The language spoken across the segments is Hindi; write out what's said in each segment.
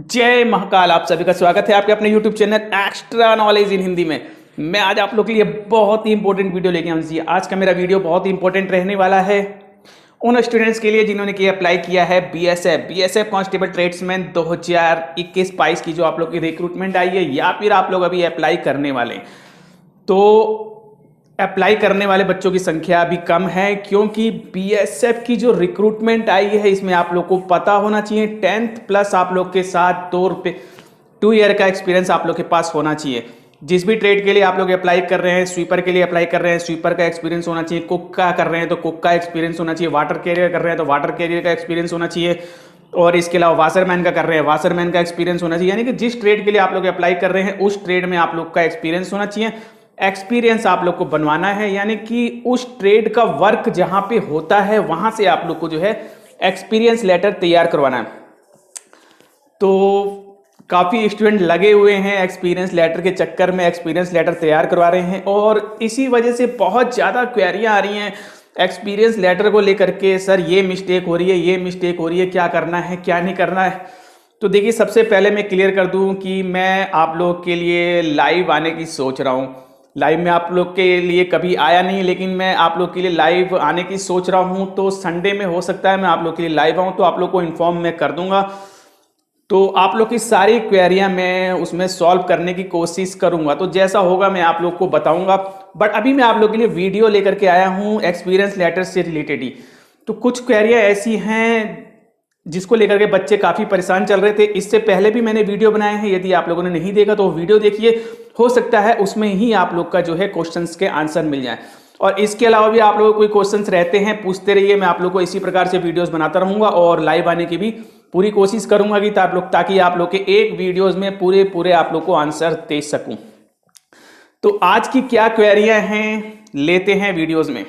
जय महाकाल। आप सभी का स्वागत है आपके अपने YouTube channel extra knowledge in Hindi में। मैं आज आप लोग के लिए बहुत ही इंपॉर्टेंट वीडियो लेके आऊँ। आज का मेरा वीडियो बहुत ही इंपॉर्टेंट रहने वाला है उन स्टूडेंट्स के लिए जिन्होंने कि अप्लाई किया है बीएसएफ कांस्टेबल ट्रेड्समैन 2021-22 की जो आप लोग की रिक्रूटमेंट आई है, या फिर आप लोग अभी अप्लाई करने वाले हैं। तो अप्लाई करने वाले बच्चों की संख्या अभी कम है, क्योंकि बीएसएफ की जो रिक्रूटमेंट आई है इसमें आप लोग को पता होना चाहिए 10th प्लस आप लोग के साथ 2 ईयर का एक्सपीरियंस आप लोग के पास होना चाहिए। जिस भी ट्रेड के लिए आप लोग अप्लाई कर रहे हैं, स्वीपर के लिए अप्लाई कर रहे हैं, स्वीपर का एक्सपीरियंस होना चाहिए, कुक का कर रहे हैं तो कुक का एक्सपीरियंस होना चाहिए, वाटर कैरियर कर रहे हैं तो वाटर कैरियर का एक्सपीरियंस होना चाहिए, और इसके अलावा वाशरमैन का कर रहे हैं वाशरमैन का एक्सपीरियंस होना चाहिए। यानी कि जिस ट्रेड के लिए आप लोग अप्लाई कर रहे हैं उस ट्रेड में आप लोग का एक्सपीरियंस होना चाहिए। एक्सपीरियंस आप लोग को बनवाना है, यानी कि उस ट्रेड का वर्क जहां पे होता है वहां से आप लोग को जो है एक्सपीरियंस लेटर तैयार करवाना है। तो काफ़ी स्टूडेंट लगे हुए हैं एक्सपीरियंस लेटर के चक्कर में, एक्सपीरियंस लेटर तैयार करवा रहे हैं, और इसी वजह से बहुत ज़्यादा क्वेरियाँ आ रही हैं एक्सपीरियंस लेटर को लेकर के। सर ये मिस्टेक हो रही है, ये मिस्टेक हो रही है, क्या करना है क्या नहीं करना है। तो देखिए, सबसे पहले मैं क्लियर कर दूं कि मैं आप लोग के लिए लाइव आने की सोच रहा हूँ। लाइव में आप लोग के लिए कभी आया नहीं, लेकिन मैं आप लोग के लिए लाइव आने की सोच रहा हूँ। तो संडे में हो सकता है मैं आप लोग के लिए लाइव आऊँ, तो आप लोग को इन्फॉर्म मैं कर दूंगा। तो आप लोग की सारी क्वेरियां मैं उसमें सॉल्व करने की कोशिश करूंगा। तो जैसा होगा मैं आप लोग को बताऊंगा। बट अभी मैं आप लोग के लिए वीडियो लेकर के आया हूं एक्सपीरियंस लेटर से रिलेटेड ही। तो कुछ क्वेरियां ऐसी हैं जिसको लेकर के बच्चे काफ़ी परेशान चल रहे थे। इससे पहले भी मैंने वीडियो बनाए हैं, यदि आप लोगों ने नहीं देखा तो वीडियो देखिए, हो सकता है उसमें ही आप लोग का जो है क्वेश्चंस के आंसर मिल जाए। और इसके अलावा भी आप लोगों को कोई क्वेश्चंस रहते हैं पूछते रहिए, मैं आप लोग को इसी प्रकार से वीडियोस बनाता रहूंगा और लाइव आने की भी पूरी कोशिश करूंगा कि ताकि आप लोग के एक वीडियोस में पूरे आप लोग को आंसर दे सकूं। तो आज की क्या क्वेरियां हैं लेते हैं वीडियोस में।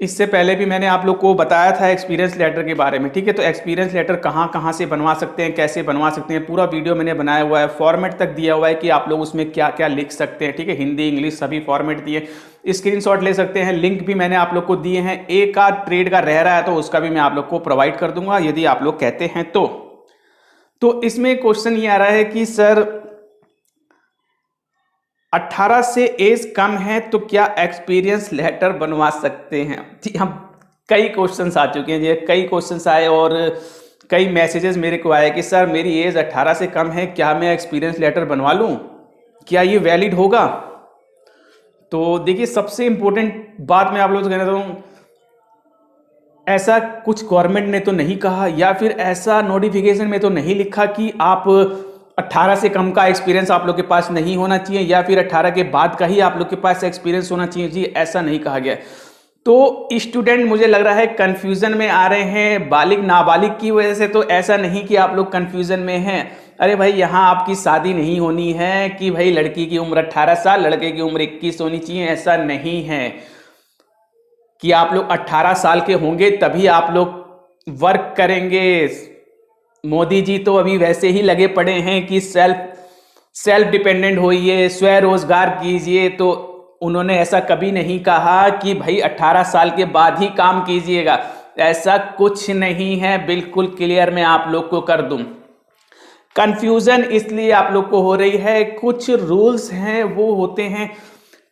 इससे पहले भी मैंने आप लोग को बताया था एक्सपीरियंस लेटर के बारे में, ठीक है। तो एक्सपीरियंस लेटर कहाँ से बनवा सकते हैं, कैसे बनवा सकते हैं, पूरा वीडियो मैंने बनाया हुआ है। फॉर्मेट तक दिया हुआ है कि आप लोग उसमें क्या क्या लिख सकते हैं, ठीक है। हिंदी इंग्लिश सभी फॉर्मेट दिए, स्क्रीनशॉट ले सकते हैं। लिंक भी मैंने आप लोग को दिए हैं। एक आध ट्रेड का रह रहा है तो उसका भी मैं आप लोग को प्रोवाइड कर दूंगा यदि आप लोग कहते हैं तो इसमें क्वेश्चन ये आ रहा है कि सर 18 से एज कम है तो क्या एक्सपीरियंस लेटर बनवा सकते हैं। जी हम कई क्वेश्चंस आ चुके हैं, जी कई क्वेश्चंस आए और कई मैसेजेस मेरे को आए कि सर मेरी एज 18 से कम है, क्या मैं एक्सपीरियंस लेटर बनवा लूं, क्या ये वैलिड होगा। तो देखिए, सबसे इंपॉर्टेंट बात मैं आप लोगों से कहना चाहता हूं, ऐसा कुछ गवर्नमेंट ने तो नहीं कहा या फिर ऐसा नोटिफिकेशन में तो नहीं लिखा कि आप 18 से कम का एक्सपीरियंस आप लोग के पास नहीं होना चाहिए या फिर 18 के बाद का ही आप लोग के पास एक्सपीरियंस होना चाहिए। जी ऐसा नहीं कहा गया। तो स्टूडेंट मुझे लग रहा है कंफ्यूजन में आ रहे हैं बालिग नाबालिग की वजह से। तो ऐसा नहीं कि आप लोग कंफ्यूजन में हैं। अरे भाई, यहाँ आपकी शादी नहीं होनी है कि भाई लड़की की उम्र 18 साल लड़के की उम्र 21 होनी चाहिए, ऐसा नहीं है कि आप लोग 18 साल के होंगे तभी आप लोग वर्क करेंगे। मोदी जी तो अभी वैसे ही लगे पड़े हैं कि सेल्फ डिपेंडेंट होइए, स्वरोजगार कीजिए। तो उन्होंने ऐसा कभी नहीं कहा कि भाई 18 साल के बाद ही काम कीजिएगा, ऐसा कुछ नहीं है। बिल्कुल क्लियर मैं आप लोग को कर दूं। कंफ्यूजन इसलिए आप लोग को हो रही है, कुछ रूल्स हैं वो होते हैं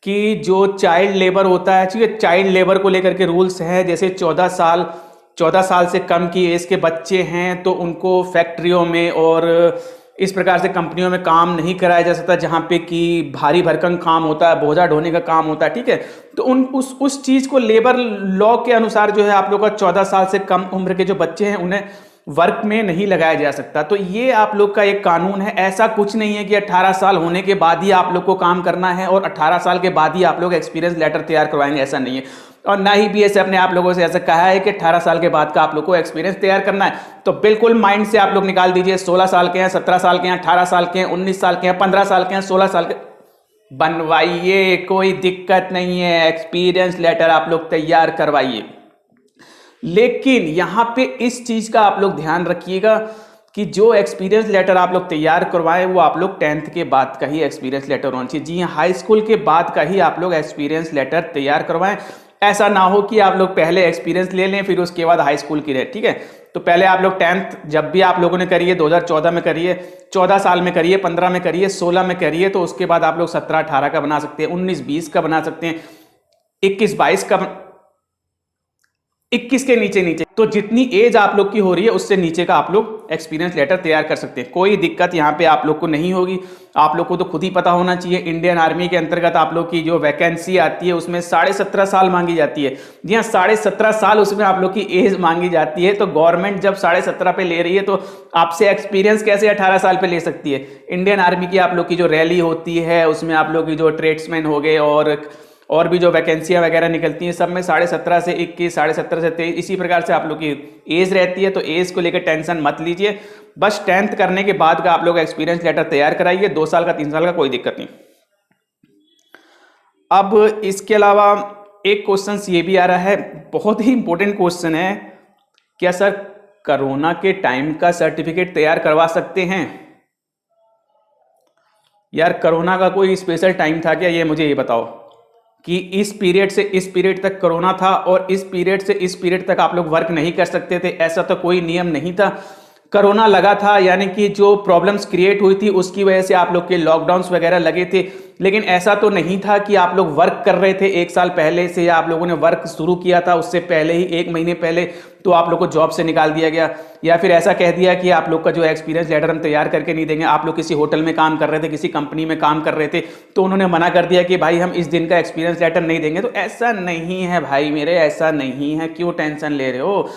कि जो चाइल्ड लेबर होता है, ठीक है, चाइल्ड लेबर को लेकर के रूल्स हैं। जैसे 14 साल से कम की एज के बच्चे हैं तो उनको फैक्ट्रियों में और इस प्रकार से कंपनियों में काम नहीं कराया जा सकता जहां पे कि भारी भरकम काम होता है, बोझा ढोने का काम होता है, ठीक है। तो उस चीज को लेबर लॉ के अनुसार जो है आप लोग का 14 साल से कम उम्र के जो बच्चे हैं उन्हें वर्क में नहीं लगाया जा सकता। तो ये आप लोग का एक कानून है। ऐसा कुछ नहीं है कि 18 साल होने के बाद ही आप लोग को काम करना है और 18 साल के बाद ही आप लोग एक्सपीरियंस लेटर तैयार करवाएंगे, ऐसा नहीं है। और ना ही बीएसएफ ने आप लोगों से ऐसा कहा है कि 18 साल के बाद का आप लोग को एक्सपीरियंस तैयार करना है। तो बिल्कुल माइंड से आप लोग निकाल दीजिए, 16 साल के हैं, 17 साल के हैं, 18 साल के हैं, 19 साल के हैं, 15 साल के हैं, 16 साल के, बनवाइए, कोई दिक्कत नहीं है। एक्सपीरियंस लेटर आप लोग तैयार करवाइए। लेकिन यहां पे इस चीज का आप लोग ध्यान रखिएगा कि जो एक्सपीरियंस लेटर आप लोग तैयार करवाएं वो आप लोग 10th के बाद का ही एक्सपीरियंस लेटर होना चाहिए। जी हाँ, हाई स्कूल के बाद का ही आप लोग एक्सपीरियंस लेटर तैयार करवाएं। ऐसा ना हो कि आप लोग पहले एक्सपीरियंस ले लें फिर उसके बाद हाई स्कूल की रहे, ठीक है। तो पहले आप लोग 10th जब भी आप लोगों ने करी है 2014 में करिए, 14 साल में करिए, 15 में करिए, 16 में करिए, तो उसके बाद आप लोग 17-18 का बना सकते हैं, 19-20 का बना सकते हैं, 21-22 का 21 के नीचे नीचे, तो जितनी एज आप लोग की हो रही है उससे नीचे का आप लोग एक्सपीरियंस लेटर तैयार कर सकते हैं। कोई दिक्कत यहाँ पे आप लोग को नहीं होगी। आप लोग को तो खुद ही पता होना चाहिए, इंडियन आर्मी के अंतर्गत आप लोग की जो वैकेंसी आती है उसमें 17.5 साल मांगी जाती है। जी हाँ, 17.5 साल उसमें आप लोग की एज मांगी जाती है। तो गवर्नमेंट जब 17.5 पे ले रही है तो आपसे एक्सपीरियंस कैसे 18 साल पे ले सकती है। इंडियन आर्मी की आप लोग की जो रैली होती है उसमें आप लोग की जो ट्रेड्समैन हो गए और भी जो वैकेंसियां वगैरह निकलती हैं सब में 17.5 से 21, 17.5 से 23 इसी प्रकार से आप लोग की एज रहती है। तो एज को लेकर टेंशन मत लीजिए, बस 10th करने के बाद का आप लोग एक्सपीरियंस लेटर तैयार कराइए, 2 साल का 3 साल का कोई दिक्कत नहीं। अब इसके अलावा एक क्वेश्चन ये भी आ रहा है, बहुत ही इंपॉर्टेंट क्वेश्चन है, क्या सर कोरोना के टाइम का सर्टिफिकेट तैयार करवा सकते हैं? यार कोरोना का कोई स्पेशल टाइम था क्या, ये मुझे ये बताओ कि इस पीरियड से इस पीरियड तक कोरोना था और इस पीरियड से इस पीरियड तक आप लोग वर्क नहीं कर सकते थे, ऐसा तो कोई नियम नहीं था। कोरोना लगा था यानी कि जो प्रॉब्लम्स क्रिएट हुई थी उसकी वजह से आप लोग के लॉकडाउन्स वगैरह लगे थे, लेकिन ऐसा तो नहीं था कि आप लोग वर्क कर रहे थे 1 साल पहले से, या आप लोगों ने वर्क शुरू किया था उससे पहले ही 1 महीने पहले तो आप लोग को जॉब से निकाल दिया गया, या फिर ऐसा कह दिया कि आप लोग का जो एक्सपीरियंस लेटर हम तैयार करके नहीं देंगे। आप लोग किसी होटल में काम कर रहे थे, किसी कंपनी में काम कर रहे थे, तो उन्होंने मना कर दिया कि भाई हम इस दिन का एक्सपीरियंस लेटर नहीं देंगे। तो ऐसा नहीं है भाई मेरे, ऐसा नहीं है, क्यों टेंशन ले रहे हो।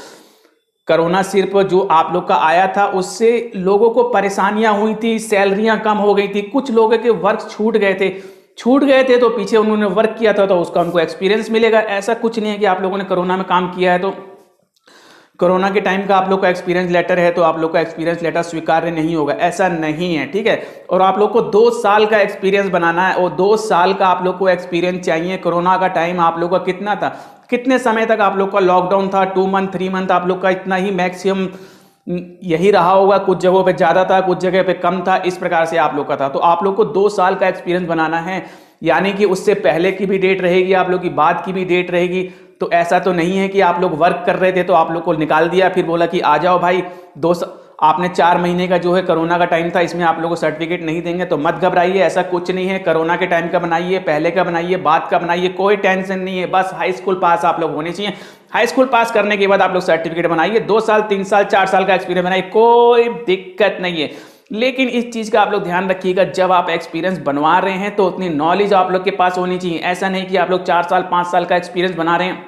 कोरोना सिर्फ जो आप लोग का आया था उससे लोगों को परेशानियां हुई थी, सैलरियां कम हो गई थी, कुछ लोगों के वर्क छूट गए थे तो पीछे उन्होंने वर्क किया था तो उसका उनको एक्सपीरियंस मिलेगा। ऐसा कुछ नहीं है कि आप लोगों ने कोरोना में काम किया है तो कोरोना के टाइम का आप लोग का एक्सपीरियंस लेटर है तो आप लोग का एक्सपीरियंस लेटर स्वीकार्य नहीं होगा, ऐसा नहीं है, ठीक है। और आप लोग को 2 साल का एक्सपीरियंस बनाना है और 2 साल का आप लोग को एक्सपीरियंस चाहिए। कोरोना का टाइम आप लोग का कितना था, कितने समय तक आप लोग का लॉकडाउन था, 2 मंथ 3 मंथ आप लोग का इतना ही मैक्सिमम यही रहा होगा, कुछ जगहों पे ज्यादा था, कुछ जगह पे कम था, इस प्रकार से आप लोग का था। तो आप लोग को 2 साल का एक्सपीरियंस बनाना है, यानी कि उससे पहले की भी डेट रहेगी, आप लोग की बाद की भी डेट रहेगी। तो ऐसा तो नहीं है कि आप लोग वर्क कर रहे थे तो आप लोग को निकाल दिया फिर बोला कि आ जाओ भाई आपने 4 महीने का जो है कोरोना का टाइम था इसमें आप लोगों को सर्टिफिकेट नहीं देंगे। तो मत घबराइए, ऐसा कुछ नहीं है। कोरोना के टाइम का बनाइए, पहले का बनाइए, बाद का बनाइए, कोई टेंशन नहीं है। बस हाई स्कूल पास आप लोग होने चाहिए। हाई स्कूल पास करने के बाद आप लोग सर्टिफिकेट बनाइए, 2 साल 3 साल 4 साल का एक्सपीरियंस बनाइए, कोई दिक्कत नहीं है। लेकिन इस चीज का आप लोग ध्यान रखिएगा, जब आप एक्सपीरियंस बनवा रहे हैं तो उतनी नॉलेज आप लोग के पास होनी चाहिए। ऐसा नहीं कि आप लोग 4 साल 5 साल का एक्सपीरियंस बना रहे हैं,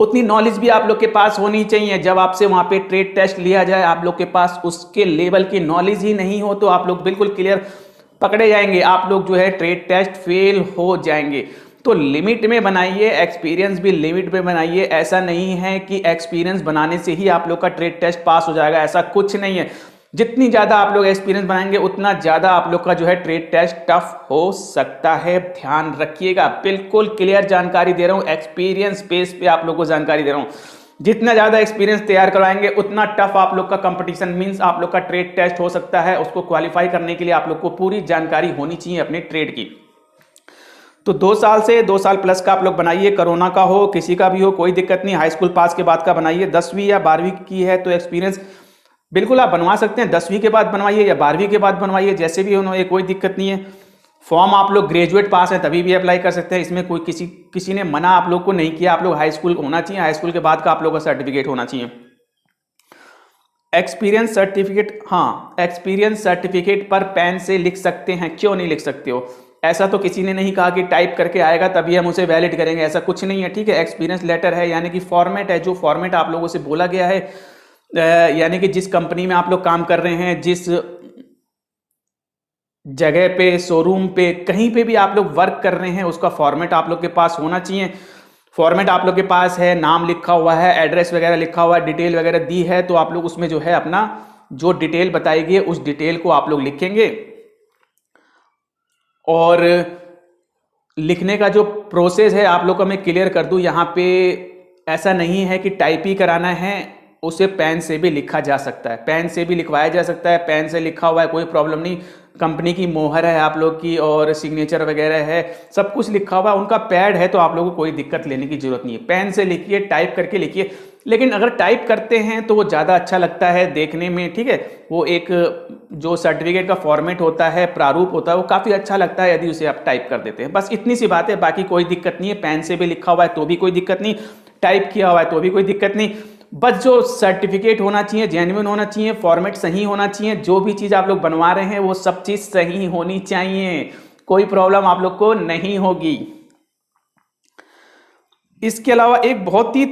उतनी नॉलेज भी आप लोग के पास होनी चाहिए। जब आपसे वहां पे ट्रेड टेस्ट लिया जाए आप लोग के पास उसके लेवल की नॉलेज ही नहीं हो तो आप लोग बिल्कुल क्लियर पकड़े जाएंगे, आप लोग जो है ट्रेड टेस्ट फेल हो जाएंगे। तो लिमिट में बनाइए, एक्सपीरियंस भी लिमिट में बनाइए। ऐसा नहीं है कि एक्सपीरियंस बनाने से ही आप लोग का ट्रेड टेस्ट पास हो जाएगा, ऐसा कुछ नहीं है। जितनी ज्यादा आप लोग एक्सपीरियंस बनाएंगे उतना ज्यादा आप लोग का जो है ट्रेड टेस्ट टफ हो सकता है, ध्यान रखिएगा। बिल्कुल क्लियर जानकारी दे रहा हूं, एक्सपीरियंस बेस पे आप लोग को जानकारी दे रहा हूं। जितना ज्यादा एक्सपीरियंस तैयार करवाएंगे उतना टफ आप लोग का कंपटीशन मींस आप लोग का ट्रेड टेस्ट हो सकता है। उसको क्वालिफाई करने के लिए आप लोग को पूरी जानकारी होनी चाहिए अपने ट्रेड की। तो 2 साल से 2 साल प्लस का आप लोग बनाइए, कोरोना का हो किसी का भी हो कोई दिक्कत नहीं। हाई स्कूल पास के बाद का बनाइए, 10वीं या 12वीं की है तो एक्सपीरियंस बिल्कुल आप बनवा सकते हैं, 10वीं के बाद बनवाइए या 12वीं के बाद बनवाइए, जैसे भी होना कोई दिक्कत नहीं है। फॉर्म आप लोग ग्रेजुएट पास है तभी भी अप्लाई कर सकते हैं, इसमें कोई किसी ने मना आप लोग को नहीं किया। आप लोग हाई स्कूल होना चाहिए, हाई स्कूल के बाद का आप लोग का सर्टिफिकेट होना चाहिए। एक्सपीरियंस सर्टिफिकेट, हाँ एक्सपीरियंस सर्टिफिकेट पर पेन से लिख सकते हैं, क्यों नहीं लिख सकते हो। ऐसा तो किसी ने नहीं कहा कि टाइप करके आएगा तभी हम उसे वैलिड करेंगे, ऐसा कुछ नहीं है, ठीक है। एक्सपीरियंस लेटर है यानी कि फॉर्मेट है, जो फॉर्मेट आप लोगों से बोला गया है, यानी कि जिस कंपनी में आप लोग काम कर रहे हैं, जिस जगह पे, शोरूम पे, कहीं पे भी आप लोग वर्क कर रहे हैं उसका फॉर्मेट आप लोग के पास होना चाहिए। फॉर्मेट आप लोग के पास है, नाम लिखा हुआ है, एड्रेस वगैरह लिखा हुआ है, डिटेल वगैरह दी है, तो आप लोग उसमें जो है अपना जो डिटेल बताई गई उस डिटेल को आप लोग लिखेंगे। और लिखने का जो प्रोसेस है आप लोग को मैं क्लियर कर दूं, यहाँ पे ऐसा नहीं है कि टाइप ही कराना है उसे पेन से भी लिखा जा सकता है, पेन से भी लिखवाया जा सकता है, पेन से लिखा हुआ है कोई प्रॉब्लम नहीं, कंपनी की मोहर है आप लोग की और सिग्नेचर वगैरह है, सब कुछ लिखा हुआ है, उनका पैड है, तो आप लोगों को कोई दिक्कत लेने की जरूरत नहीं है। पेन से लिखिए, टाइप करके लिखिए, लेकिन अगर टाइप करते हैं तो वो ज़्यादा अच्छा लगता है देखने में, ठीक है। वो एक जो सर्टिफिकेट का फॉर्मेट होता है, प्रारूप होता है, वो काफ़ी अच्छा लगता है यदि उसे आप टाइप कर देते हैं। बस इतनी सी बात है, बाकी कोई दिक्कत नहीं है। पेन से भी लिखा हुआ है तो भी कोई दिक्कत नहीं, टाइप किया हुआ है तो भी कोई दिक्कत नहीं। बस जो सर्टिफिकेट होना चाहिए जेन्युइन होना चाहिए, फॉर्मेट सही होना चाहिए, जो भी चीज़ आप लोग बनवा रहे हैं वो सब चीज़ सही होनी चाहिए, कोई प्रॉब्लम आप लोग को नहीं होगी। इसके अलावा एक बहुत ही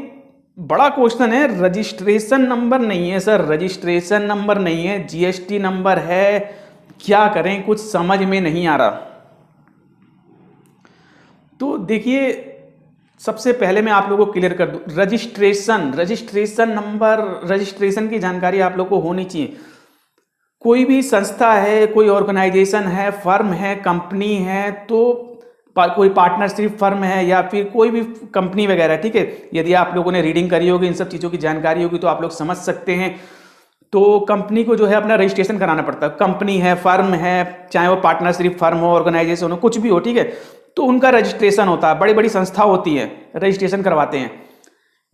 बड़ा क्वेश्चन है, रजिस्ट्रेशन नंबर नहीं है सर, रजिस्ट्रेशन नंबर नहीं है, जीएसटी नंबर है, क्या करें, कुछ समझ में नहीं आ रहा। तो देखिए, सबसे पहले मैं आप लोगों को क्लियर कर दूं, रजिस्ट्रेशन नंबर, रजिस्ट्रेशन की जानकारी आप लोग को होनी चाहिए। कोई भी संस्था है, कोई ऑर्गेनाइजेशन है, फर्म है, कंपनी है, तो कोई पार्टनरशिप फर्म है या फिर कोई भी कंपनी वगैरह, ठीक है। यदि आप लोगों ने रीडिंग करी होगी, इन सब चीज़ों की जानकारी होगी, तो आप लोग समझ सकते हैं। तो कंपनी को जो है अपना रजिस्ट्रेशन कराना पड़ता है। कंपनी है, फर्म है, चाहे वो पार्टनरशिप फर्म हो, ऑर्गेनाइजेशन हो, कुछ भी हो, ठीक है, तो उनका रजिस्ट्रेशन होता है। बड़ी बड़ी संस्था होती है, रजिस्ट्रेशन करवाते हैं।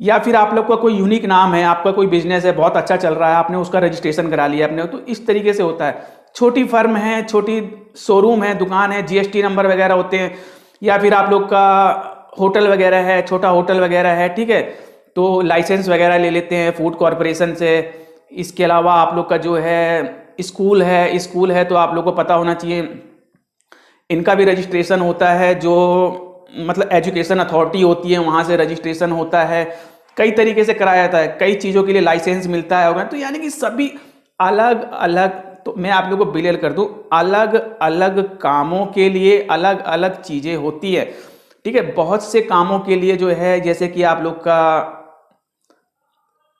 या फिर आप लोग का कोई यूनिक नाम है, आपका कोई बिजनेस है, बहुत अच्छा चल रहा है, आपने उसका रजिस्ट्रेशन करा लिया अपने, तो इस तरीके से होता है। छोटी फर्म है, छोटी शोरूम है, दुकान है, जीएसटी नंबर वगैरह होते हैं। या फिर आप लोग का होटल वगैरह है, छोटा होटल वगैरह है, ठीक है, तो लाइसेंस वगैरह ले लेते हैं फूड कॉरपोरेशन से। इसके अलावा आप लोग का जो है स्कूल है तो आप लोग को पता होना चाहिए, इनका भी रजिस्ट्रेशन होता है, जो मतलब एजुकेशन अथॉरिटी होती है, वहाँ से रजिस्ट्रेशन होता है। कई तरीके से कराया जाता है, कई चीज़ों के लिए लाइसेंस मिलता है, तो यानी कि सभी अलग अलग, तो मैं आप लोगों को क्लियर कर दूं, अलग अलग कामों के लिए अलग अलग चीज़ें होती है, ठीक है। बहुत से कामों के लिए जो है, जैसे कि आप लोग का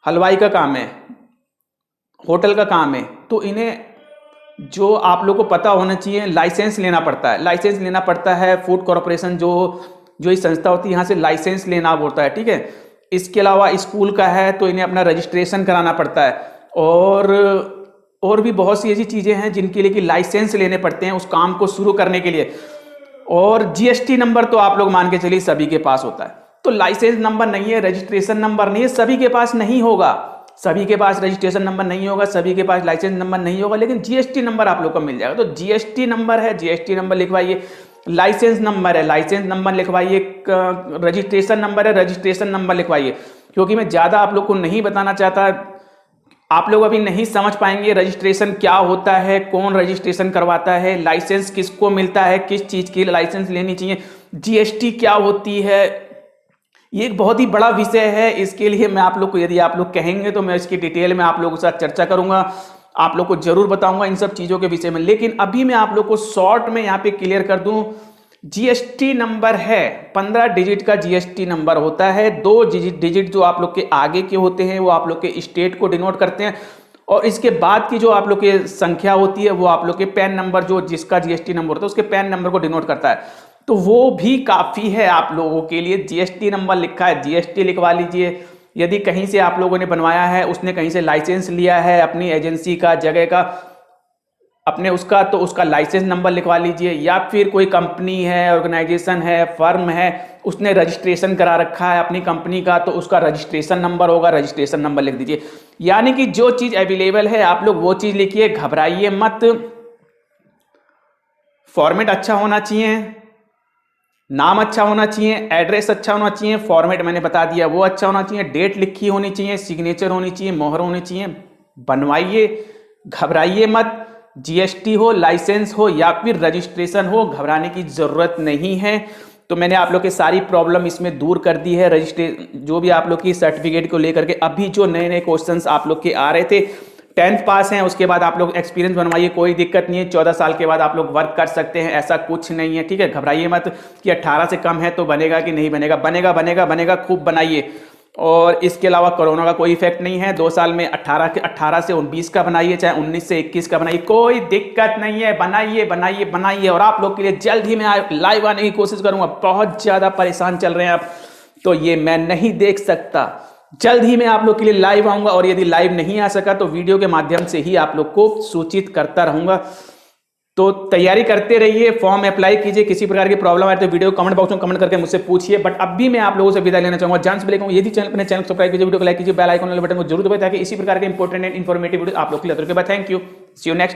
हलवाई का काम है, होटल का काम है, तो इन्हें जो आप लोग को पता होना चाहिए, लाइसेंस लेना पड़ता है, लाइसेंस लेना पड़ता है। फूड कॉरपोरेशन जो इस संस्था होती है, यहाँ से लाइसेंस लेना होता है, ठीक है। इसके अलावा स्कूल का है तो इन्हें अपना रजिस्ट्रेशन कराना पड़ता है। और भी बहुत सी ऐसी चीज़ें हैं जिनके लिए कि लाइसेंस लेने पड़ते हैं उस काम को शुरू करने के लिए। और जीएसटी नंबर तो आप लोग मान के चलिए सभी के पास होता है। तो लाइसेंस नंबर नहीं है, रजिस्ट्रेशन नंबर नहीं है, सभी के पास नहीं होगा, सभी के पास रजिस्ट्रेशन नंबर नहीं होगा, सभी के पास लाइसेंस नंबर नहीं होगा, लेकिन जीएसटी नंबर आप लोग को मिल जाएगा। तो जीएसटी नंबर है, जीएसटी नंबर लिखवाइए, लाइसेंस नंबर है, लाइसेंस नंबर लिखवाइए, रजिस्ट्रेशन नंबर है, रजिस्ट्रेशन नंबर लिखवाइए। क्योंकि मैं ज़्यादा आप लोग को नहीं बताना चाहता, आप लोग अभी नहीं समझ पाएंगे रजिस्ट्रेशन क्या होता है, कौन रजिस्ट्रेशन करवाता है, लाइसेंस किसको मिलता है, किस चीज़ की लाइसेंस लेनी चाहिए, जीएसटी क्या होती है। ये एक बहुत ही बड़ा विषय है। इसके लिए मैं आप लोग को, यदि आप लोग कहेंगे तो मैं इसकी डिटेल में आप लोगों के साथ चर्चा करूंगा, आप लोग को जरूर बताऊंगा इन सब चीज़ों के विषय में। लेकिन अभी मैं आप लोग को शॉर्ट में यहाँ पे क्लियर कर दूं, जीएसटी नंबर है, 15 डिजिट का जीएसटी नंबर होता है। 2 डिजिट जो आप लोग के आगे के होते हैं वो आप लोग के स्टेट को डिनोट करते हैं, और इसके बाद की जो आप लोग की संख्या होती है वो आप लोग के पैन नंबर, जो जिसका जीएसटी नंबर होता है उसके पैन नंबर को डिनोट करता है। तो वो भी काफ़ी है आप लोगों के लिए। जीएसटी नंबर लिखा है, जीएसटी लिखवा लीजिए। यदि कहीं से आप लोगों ने बनवाया है, उसने कहीं से लाइसेंस लिया है अपनी एजेंसी का, जगह का, अपने उसका, तो उसका लाइसेंस नंबर लिखवा लीजिए। या फिर कोई कंपनी है, ऑर्गेनाइजेशन है, फर्म है, उसने रजिस्ट्रेशन करा रखा है अपनी कंपनी का, तो उसका रजिस्ट्रेशन नंबर होगा, रजिस्ट्रेशन नंबर लिख दीजिए। यानी कि जो चीज़ अवेलेबल है आप लोग वो चीज़ लिखिए, घबराइए मत। फॉर्मेट अच्छा होना चाहिए, नाम अच्छा होना चाहिए, एड्रेस अच्छा होना चाहिए, फॉर्मेट मैंने बता दिया वो अच्छा होना चाहिए, डेट लिखी होनी चाहिए, सिग्नेचर होनी चाहिए, मोहर होनी चाहिए। बनवाइए, घबराइए मत। जीएसटी हो, लाइसेंस हो या फिर रजिस्ट्रेशन हो, घबराने की जरूरत नहीं है। तो मैंने आप लोग की सारी प्रॉब्लम इसमें दूर कर दी है। जो भी आप लोग की सर्टिफिकेट को लेकर के अभी जो नए नए क्वेश्चंस आप लोग के आ रहे थे, 10th पास हैं, उसके बाद आप लोग एक्सपीरियंस बनवाइए, कोई दिक्कत नहीं है। 14 साल के बाद आप लोग वर्क कर सकते हैं, ऐसा कुछ नहीं है, ठीक है। घबराइए मत कि 18 से कम है तो बनेगा कि नहीं बनेगा, बनेगा बनेगा बनेगा, खूब बनाइए। और इसके अलावा कोरोना का कोई इफेक्ट नहीं है। 2 साल में 18 से 19 का बनाइए, चाहे 19 से 21 का बनाइए, कोई दिक्कत नहीं है। बनाइए बनाइए बनाइए। और आप लोग के लिए जल्द ही मैं लाइव आने की कोशिश करूंगा। बहुत ज़्यादा परेशान चल रहे हैं आप, तो ये मैं नहीं देख सकता, जल्द ही मैं आप लोग के लिए लाइव आऊंगा, और यदि लाइव नहीं आ सका तो वीडियो के माध्यम से ही आप लोग को सूचित करता रहूंगा। तो तैयारी करते रहिए, फॉर्म अप्लाई कीजिए। किसी प्रकार की प्रॉब्लम आए तो वीडियो कमेंट बॉक्स में कमेंट करके मुझसे पूछिए। बट अब भी मैं आप लोगों से विदा लेना चाहूंगा। जान से पहले कहूंगा, यदि अपने चैनल को सब्सक्राइब कीजिए, वीडियो को लाइक कीजिए, बेल आइकन वाले बटन को जरूर दबाइए ताकि इसी प्रकार के इंपॉर्टेंट इन्फॉर्मेटिव वीडियो आप लोग के लिए। Thank you, see you next.